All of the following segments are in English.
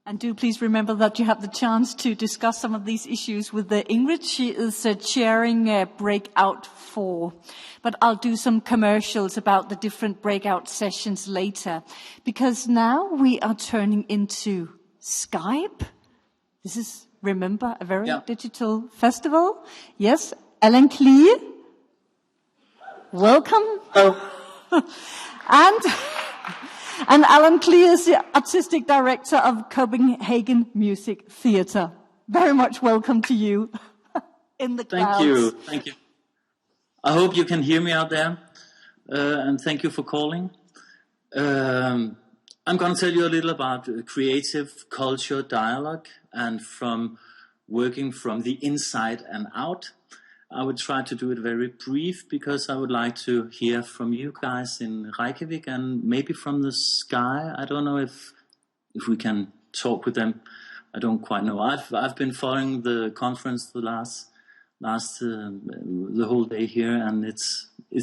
And do please remember that you have the chance to discuss some of these issues with Ingrid. She is chairing Breakout 4. But I'll do some commercials about the different breakout sessions later. Because now we are turning into Skype. This is, remember, a very digital festival. Yes, Allan Klie. Welcome. And Allan Klie is the Artistic Director of Copenhagen Music Theatre. Very much welcome to you in the clouds. Thank you. I hope you can hear me out there, and thank you for calling. I'm going to tell you a little about creative culture dialogue, and from working from the inside and out. I would try to do it very brief because I would like to hear from you guys in Reykjavik and maybe from the sky. I don't know if we can talk with them. I don't quite know. I've been following the conference the whole day here, and it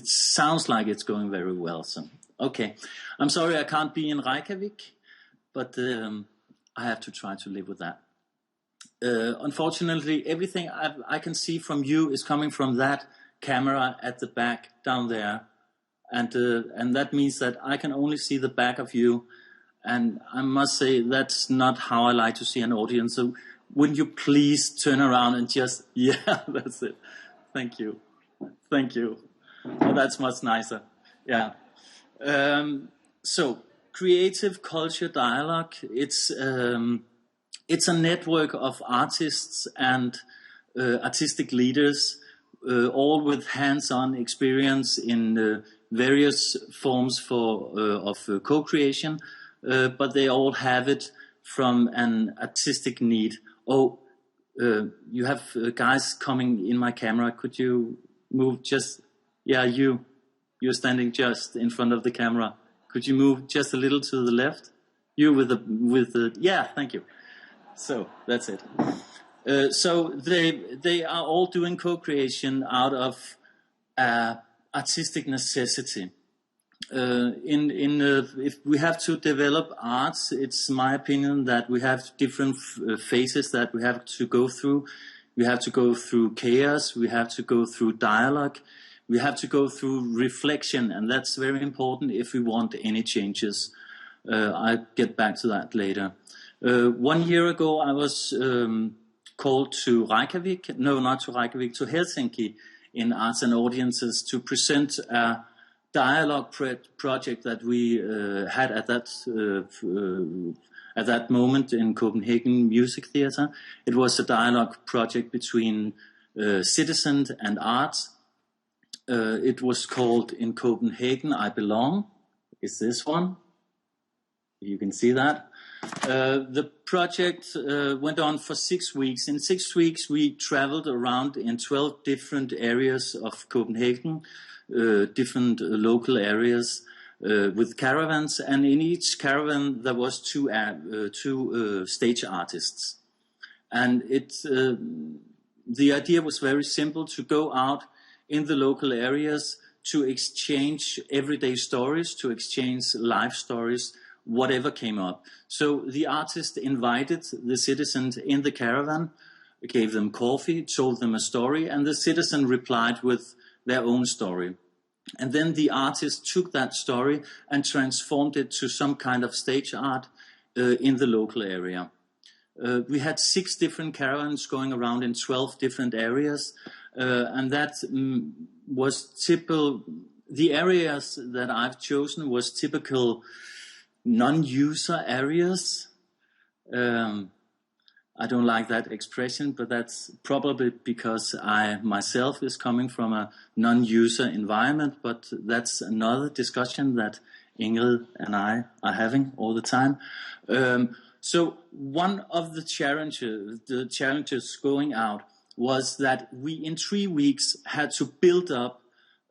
sounds like it's going very well. So okay, I'm sorry I can't be in Reykjavik, but I have to try to live with that. Unfortunately, everything I can see from you is coming from that camera at the back down there, and that means that I can only see the back of you, and I must say that's not how I like to see an audience. So wouldn't you please turn around and just, that's it. Thank you. Oh, that's much nicer. Yeah. So creative culture dialogue, it's a network of artists and artistic leaders, all with hands-on experience in various forms of co-creation, but they all have it from an artistic need. Oh, you have guys coming in my camera. Could you move just? Yeah, you're standing just in front of the camera. Could you move just a little to the left? You with the yeah, thank you. So that's it. So they are all doing co-creation out of artistic necessity. If we have to develop arts, it's my opinion that we have different phases that we have to go through. We have to go through chaos. We have to go through dialogue. We have to go through reflection, and that's very important if we want any changes. I'll get back to that later. 1 year ago, I was called to Reykjavik, no, not to Reykjavik, to Helsinki in Arts and Audiences to present a dialogue project that we had at that moment in Copenhagen Music Theatre. It was a dialogue project between citizen and art. It was called In Copenhagen I Belong. Is this one? You can see that. The project went on for 6 weeks. In 6 weeks, we traveled around in 12 different areas of Copenhagen, different local areas with caravans. And in each caravan, there was two stage artists. And the idea was very simple: to go out in the local areas to exchange everyday stories, to exchange life stories, whatever came up. So the artist invited the citizens in the caravan, gave them coffee, told them a story, and the citizen replied with their own story. And then the artist took that story and transformed it to some kind of stage art in the local area. We had 6 different caravans going around in 12 different areas, and that was typical. The areas that I've chosen was typical non-user areas. I don't like that expression, but that's probably because I myself is coming from a non-user environment, but that's another discussion that Ingrid and I are having all the time. So one of the challenges going out was that we in 3 weeks had to build up,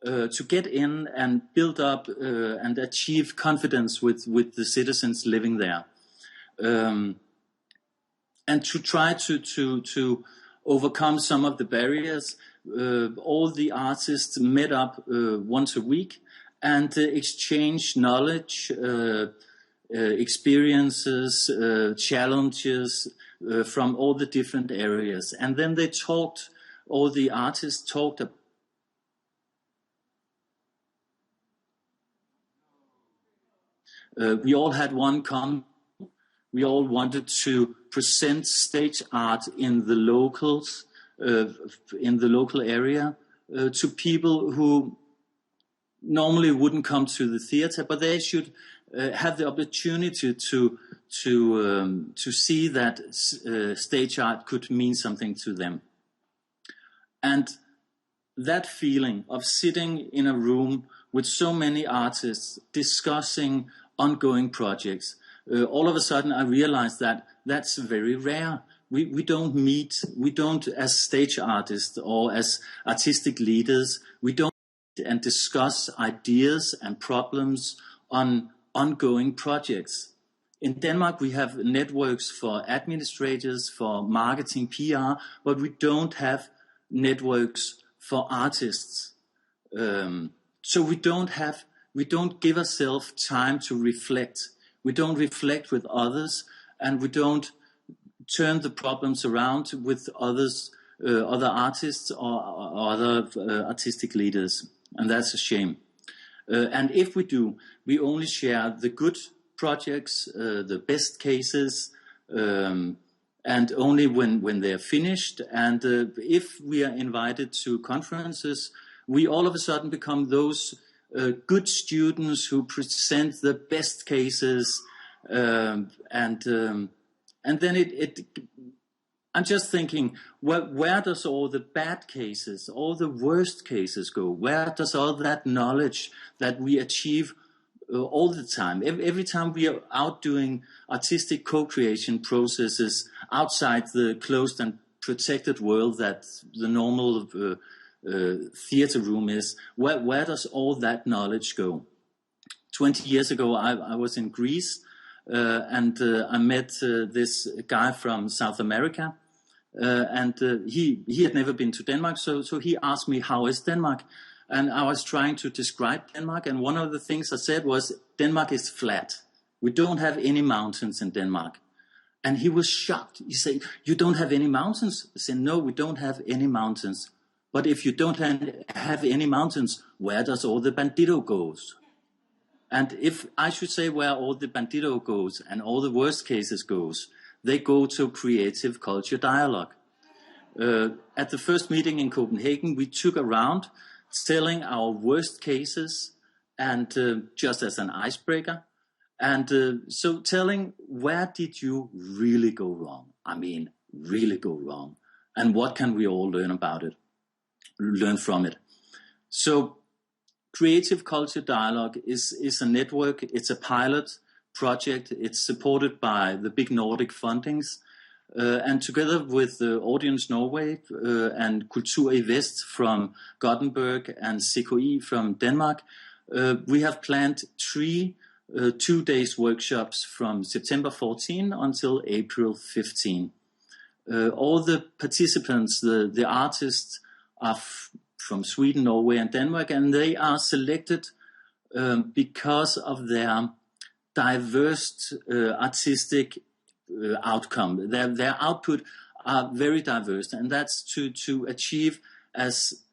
to get in and build up and achieve confidence with the citizens living there. And to try to overcome some of the barriers, all the artists met up once a week and exchanged knowledge, experiences, challenges from all the different areas. And then they talked, all the artists talked about we all had one common. We all wanted to present stage art in the locals, in the local area, to people who normally wouldn't come to the theater, but they should have the opportunity to see that stage art could mean something to them. And that feeling of sitting in a room with so many artists discussing ongoing projects, all of a sudden I realized that that's very rare. We don't meet, we don't, as stage artists or as artistic leaders, we don't meet and discuss ideas and problems on ongoing projects. In Denmark, we have networks for administrators, for marketing, PR, but we don't have networks for artists. So we don't give ourselves time to reflect. We don't reflect with others, and we don't turn the problems around with others, other artists or other artistic leaders, and that's a shame. And if we do, we only share the good projects, the best cases, and only when they're finished. And if we are invited to conferences, we all of a sudden become those good students who present the best cases, and then I'm just thinking, where does all the bad cases, all the worst cases go? Where does all that knowledge that we achieve all the time? Every time we are out doing artistic co-creation processes outside the closed and protected world that the normal theater room is, where does all that knowledge go? 20 years ago, I was in Greece, and I met this guy from South America, and he had never been to Denmark, so he asked me, how is Denmark? And I was trying to describe Denmark, and one of the things I said was, Denmark is flat. We don't have any mountains in Denmark. And he was shocked. He said, you don't have any mountains? I said, no, we don't have any mountains. But if you don't have any mountains, where does all the bandito goes? And if I should say where all the bandito goes and all the worst cases goes, they go to creative culture dialogue. At the first meeting in Copenhagen, we took a round telling our worst cases, and just as an icebreaker. And so telling, where did you really go wrong? I mean, really go wrong. And what can we all learn about it? Learn from it. So Creative Culture Dialogue is a network. It's a pilot project. It's supported by the big Nordic fundings. And together with Audience Norway and Kultur i Vest from Gothenburg and CKI from Denmark, we have planned 3 2-day workshops from September 14 until April 15. All the participants, the artists, are from Sweden, Norway, and Denmark, and they are selected because of their diverse artistic outcome. Their output are very diverse, and that's to achieve as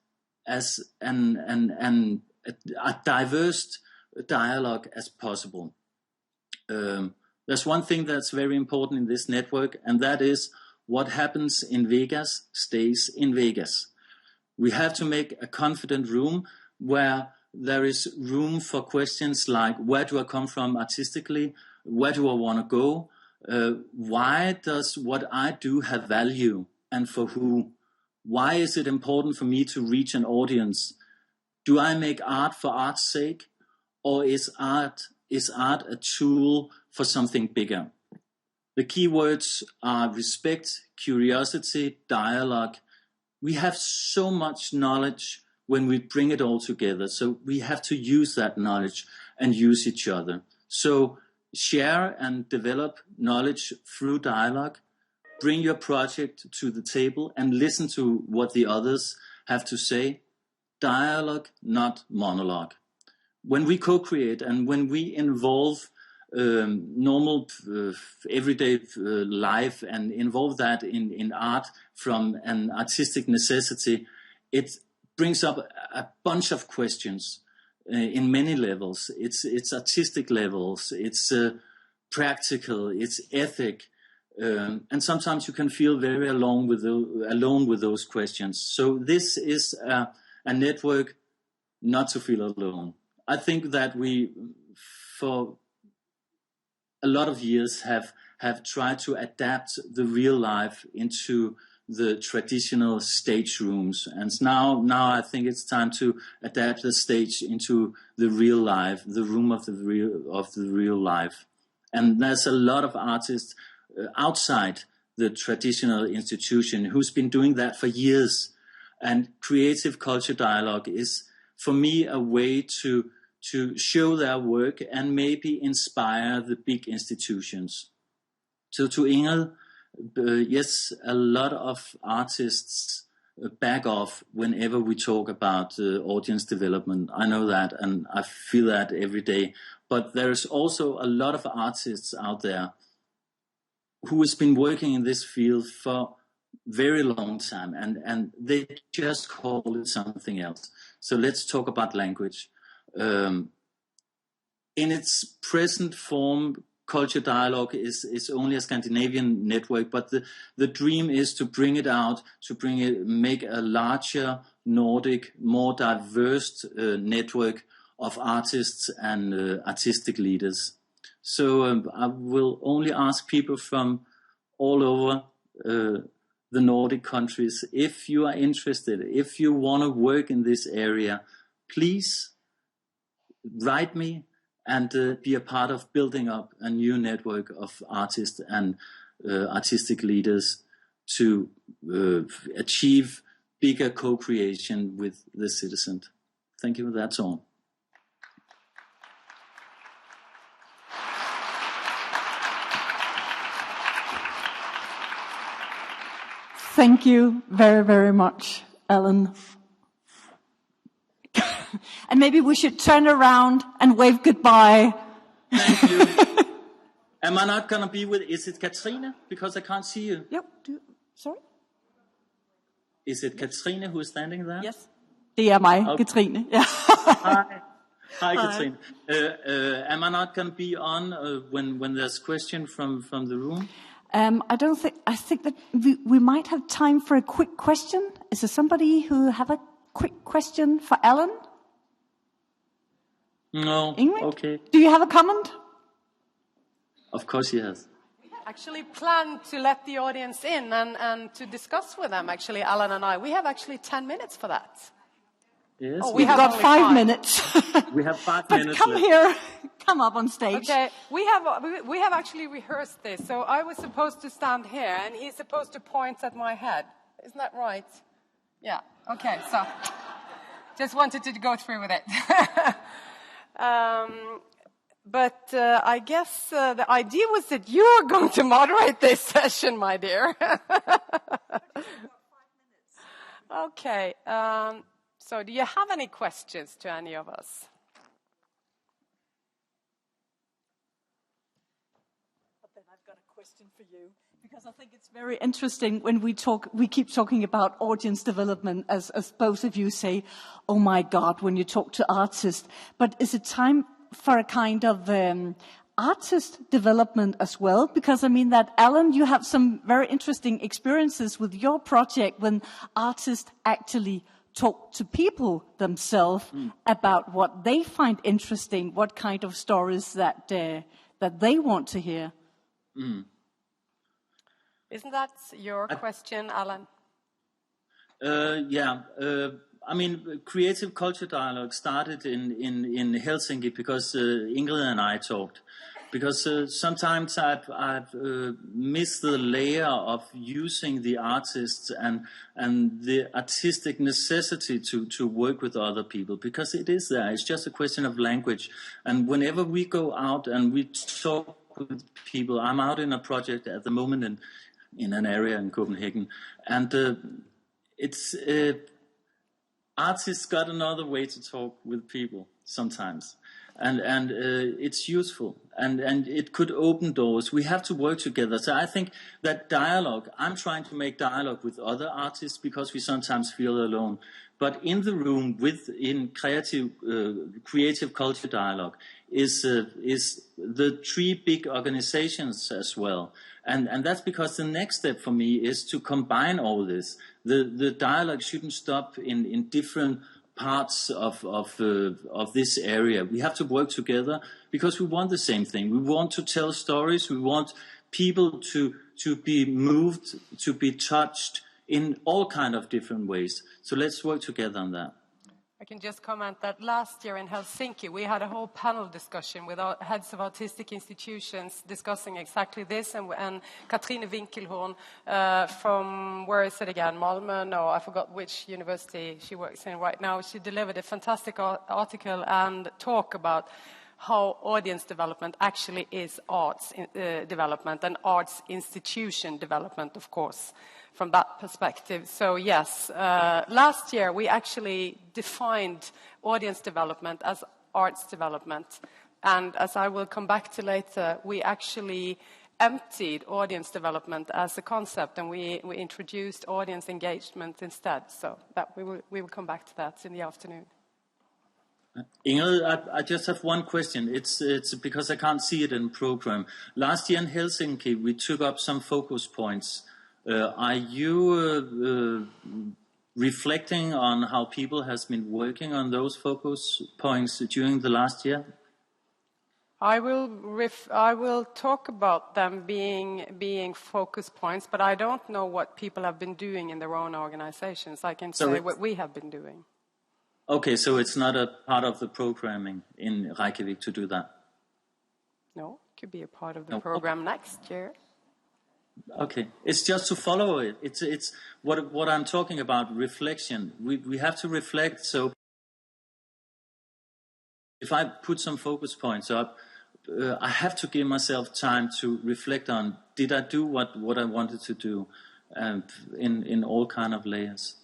a diverse dialogue as possible. There's one thing that's very important in this network, and that is what happens in Vegas stays in Vegas. We have to make a confident room where there is room for questions like, where do I come from artistically? Where do I want to go? Why does what I do have value, and for who? Why is it important for me to reach an audience? Do I make art for art's sake, or is art a tool for something bigger? The key words are respect, curiosity, dialogue. We have so much knowledge when we bring it all together, so we have to use that knowledge and use each other. So share and develop knowledge through dialogue. Bring your project to the table and listen to what the others have to say. Dialogue, not monologue. When we co-create and when we involve normal everyday life and involve that in art from an artistic necessity, it brings up a bunch of questions in many levels. It's artistic levels, it's practical, it's ethic, and sometimes you can feel very alone with those questions. So this is a network not to feel alone. I think that we, for a lot of years, have tried to adapt the real life into the traditional stage rooms, and now I think it's time to adapt the stage into the real life, the room of the real life. And there's a lot of artists outside the traditional institution who's been doing that for years. And creative culture dialogue is, for me, a way to show their work and maybe inspire the big institutions. So to Ingrid, yes, a lot of artists back off whenever we talk about audience development. I know that, and I feel that every day. But there's also a lot of artists out there who has been working in this field for very long time, and they just call it something else. So let's talk about language. In its present form, culture dialogue is only a Scandinavian network, but the dream is to bring it out, make a larger Nordic, more diverse network of artists and artistic leaders. So I will only ask people from all over the Nordic countries, if you are interested, if you want to work in this area, please write me and be a part of building up a new network of artists and artistic leaders to achieve bigger co-creation with the citizen. Thank you. That's all. Thank you very, very much, Allan. And maybe we should turn around and wave goodbye. Thank you. Am I not going to be with, is it Katrine? Because I can't see you. Yep. Sorry? Is it Katrine who is standing there? Yes. Det er mig, okay. Katrine. Yeah. Hi, Katrine. Am I not going to be on when there's question from the room? I think that we might have time for a quick question. Is there somebody who have a quick question for Allan? No. Ingrid? Okay. Do you have a comment? Of course, yes. Actually planned to let the audience in and to discuss with them, actually, Allan and I. We have actually 10 minutes for that. Yes. Oh, we've got 5 minutes. We have 5 but minutes come left. here. Come up on stage. Okay, we have actually rehearsed this. So I was supposed to stand here, and he's supposed to point at my head. Isn't that right? Yeah. Okay. So just wanted to go through with it. But I guess the idea was that you are going to moderate this session, my dear. Okay. So do you have any questions to any of us? But then I've got a question for you, because I think it's very interesting when we keep talking about audience development, as both of you say, oh my God, when you talk to artists. But is it time for a kind of artist development as well? Because I mean that, Allan, you have some very interesting experiences with your project when artists actually talk to people themselves about what they find interesting, what kind of stories that they want to hear. Mm. Isn't that your question, Allan? Yeah. I mean, creative culture dialogue started in Helsinki because Ingrid and I talked. Because sometimes I've missed the layer of using the artists and the artistic necessity to work with other people, because it is there. It's just a question of language. And whenever we go out and we talk with people, I'm out in a project at the moment in an area in Copenhagen, and it's artists got another way to talk with people sometimes. and it's useful, and it could open doors. We have to work together. So I think that dialogue, I'm trying to make dialogue with other artists because we sometimes feel alone. But in the room, in creative culture dialogue, is the 3 big organizations as well. And that's because the next step for me is to combine all this. The dialogue shouldn't stop in different parts of this area. We have to work together because we want the same thing. We want to tell stories. We want people to be moved, to be touched in all kind of different ways. So let's work together on that. I can just comment that last year in Helsinki, we had a whole panel discussion with our heads of artistic institutions discussing exactly this. And Katrine Winkelhorn from, where is it again, Malmö? No, I forgot which university she works in right now. She delivered a fantastic article and talk about how audience development actually is arts development and arts institution development, of course, from that perspective. So yes, last year we actually defined audience development as arts development. And as I will come back to later, we actually emptied audience development as a concept, and we introduced audience engagement instead. So that we will come back to that in the afternoon. Ingrid, I just have one question. It's because I can't see it in the program. Last year in Helsinki, we took up some focus points. Are you reflecting on how people has been working on those focus points during the last year? I will talk about them being focus points, but I don't know what people have been doing in their own organizations. I can say what we have been doing. Okay, so it's not a part of the programming in Reykjavik to do that? No, it could be a part of the program next year. Okay, it's just to follow it. It's what I'm talking about, reflection. We have to reflect. So if I put some focus points up, I have to give myself time to reflect on, did I do what I wanted to do in all kind of layers,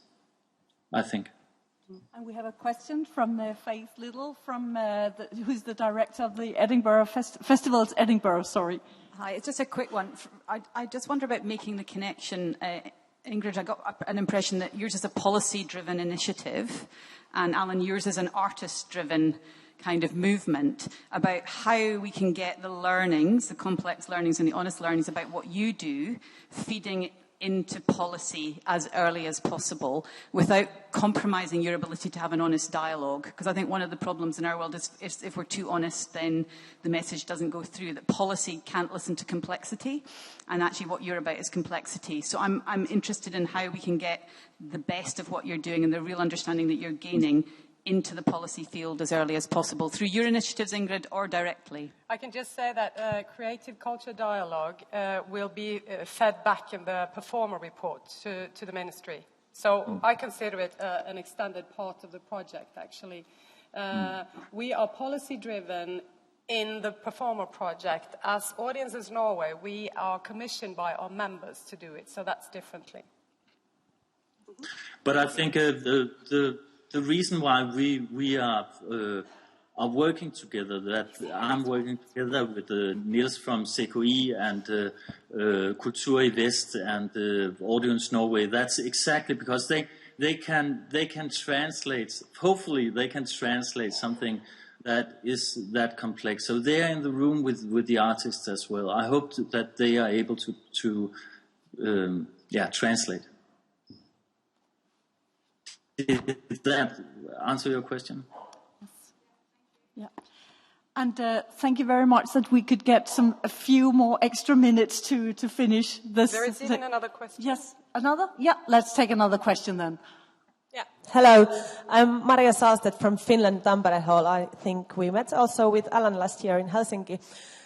I think. And we have a question from Faith Little, from who's the director of the Edinburgh Festivals, Edinburgh, sorry. Hi, it's just a quick one. I just wonder about making the connection. Ingrid, I got an impression that yours is a policy-driven initiative, and Allan, yours is an artist-driven kind of movement about how we can get the learnings, the complex learnings and the honest learnings about what you do, feeding into policy as early as possible without compromising your ability to have an honest dialogue. Because I think one of the problems in our world is if we're too honest, then the message doesn't go through, that policy can't listen to complexity. And actually what you're about is complexity. So I'm interested in how we can get the best of what you're doing and the real understanding that you're gaining into the policy field as early as possible, through your initiatives, Ingrid, or directly? I can just say that creative culture dialogue will be fed back in the Performa report to the ministry. So I consider it an extended part of the project, actually. We are policy-driven in the Performa project. As Audiences Norway, we are commissioned by our members to do it, so that's differently. But I think the reason why we are working together, that I'm working together with Niels from CKI and Kultur i Vest and Audience Norway, that's exactly because they can translate, hopefully they can translate something that is that complex. So they're in the room with the artists as well. I hope that they are able to translate. Did that answer your question? Yes. Yeah. And thank you very much that we could get a few more extra minutes to finish this. There is even another question. Yes, another? Yeah, let's take another question then. Yeah. Hello, I'm Maria Saalstedt from Finland, Tampere Hall. I think we met also with Allan last year in Helsinki.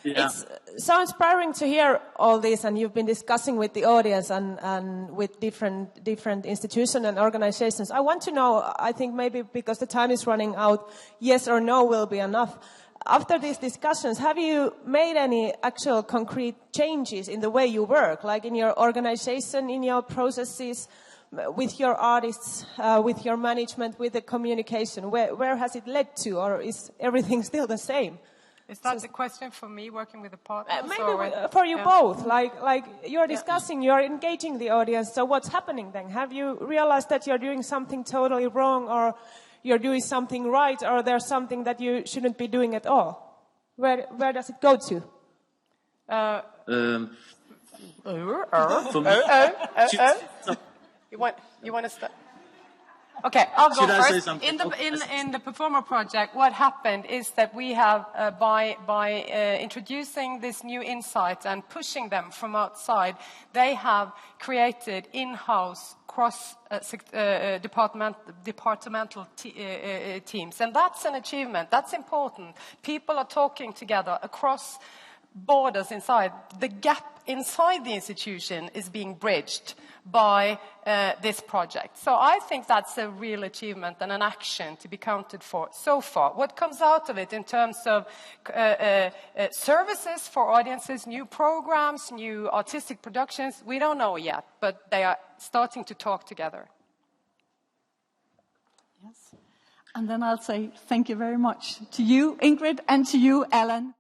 Yeah. It's so inspiring to hear all this, and you've been discussing with the audience and with different institutions and organizations. I want to know, I think maybe because the time is running out, yes or no will be enough. After these discussions, have you made any actual concrete changes in the way you work, like in your organization, in your processes? with your artists, with your management, with the communication? Where has it led to, or is everything still the same? Is that the question for me, working with the partners? Maybe for you both. Like you're discussing, you're engaging the audience. So what's happening then? Have you realized that you're doing something totally wrong, or you're doing something right, or there's something that you shouldn't be doing at all? Where does it go to? For me, You want to start? Okay, I'll go Should I say first. something? In the Performa project, what happened is that we have, by introducing this new insight and pushing them from outside, they have created in-house departmental teams. And that's an achievement. That's important. People are talking together across borders inside. The gap inside the institution is being bridged by this project. So I think that's a real achievement and an action to be counted for so far. What comes out of it in terms of services for audiences, new programs, new artistic productions, we don't know yet, but they are starting to talk together. Yes. And then I'll say thank you very much to you, Ingrid, and to you, Allan.